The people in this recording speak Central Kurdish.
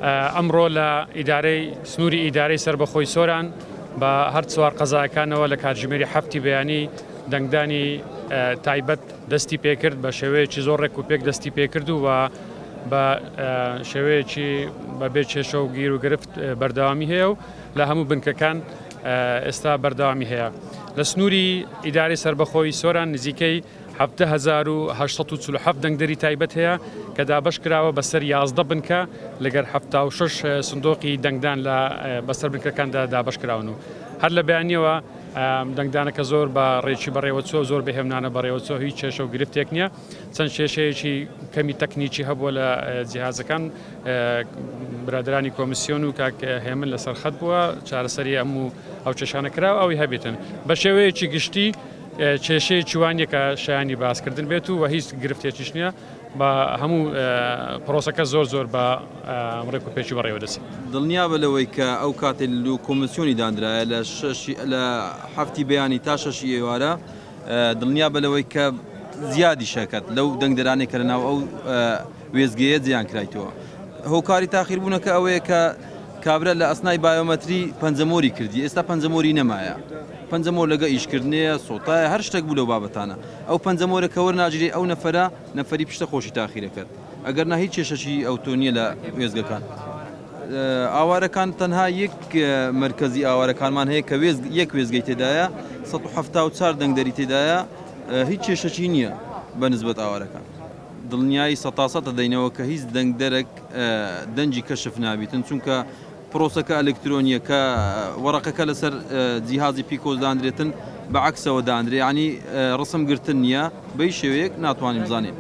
ئەمڕۆ لە ئیدارەی سنووری ئیدارەی سربەخۆی سۆران بە هەر چوار قەزاکانەوە لە کاتژمێری هەفتی بەیانی دەنگدانی تایبەت دەستی پێکرد بە شێوەیەکی زۆر ڕێک و پێک دەستی پێکرد و بە شێوەیەکی بەبێ چێشە و گیر و گرفت بەردەوامی هەیە و لە هەموو بنکەکان ئێستا بەردەوامی هەیە. لە سنووری ئیدارەی سربەخۆی سۆران نزیکەی 1947 دەنگدەری تایبەت هەیە کە دابەش کراوە بەسەر 11 بنکە لەگەر 76 سندۆقی دەنگدان لە بەسەر بنکەکاندا دابەش کراون و هەر لە بەیانیەوە دەنگدانەکە زۆر بە ڕێکی بەڕێوەچۆ زۆر بەهێمنانە بەڕێوەچۆ هیچ چێشە و گرفتێک نییە چەند کێشەیەکی کەمی تەکنیکی هەبووە لە جیهازەکان برادرانی کۆمیسیۆن و کاک هێمن لەسەر خەت بووە چارەسەری هەموو ئەو چێشانە کراوە ئەوی هەبێتن بە شێوەیەکی گشتی کێشەیە چوانیە کە شایانی باسکردن بێت و هیچ گرفتێکیش نییە بە هەموو پرۆسەکە زۆر بە ڕێک و پێچی بەڕێوە دەچێت. دڵنیا بە لەوەی کە ئەو کاتێ لە کۆمیسیۆنی دانرایە لە هەفتی بەیانی تا شەشی ئێوارە دڵنیا بە لەوەی کە زیادی شەکەت لەو دەنگدەرانێک کە لەناو ئەو وێزگەیە جیان کرایتەوە. هۆکاری تاخیربوونەکە ئەوەیە کە کابرا لە ئەسنای بایۆمەتری پەنجەمۆری کردی ئێستا پەنجەمۆری نەمایە. پەنجەمۆر لەگە ئیشکردنەیە سۆتایە هەر شتێک بوو لەو بابەتانە ئەو پەنجەمۆرەکە وەرناگیری ئەو نەفەری پشتە خۆشی تاخیرەکەت ئەگەر نە هیچ کێشەشی ئەوتۆنیە لە وێزگەکان. ئاوارەکان تەنها یەک مرکزی ئاوارەکانمان هەیە کە یەک وێزگەی تێدایە 174 دەنگدەری تێدایە هیچ کێشەشی نییە بە نسبەت ئاوارەکان. دڵنیایی 100% دەینەوە کە هیچ دەنگدەرێک دەنجی کەشف نابیتن چونکە پرۆسەکە ئەلکترۆنیەکە وەرەقەکە لەسەر جیهازی پیکۆز دانرێتن بەعکسەوە دانرێ ینی ڕسم گرتن نییە بەی شێوەیەک ناتوانین بزانین.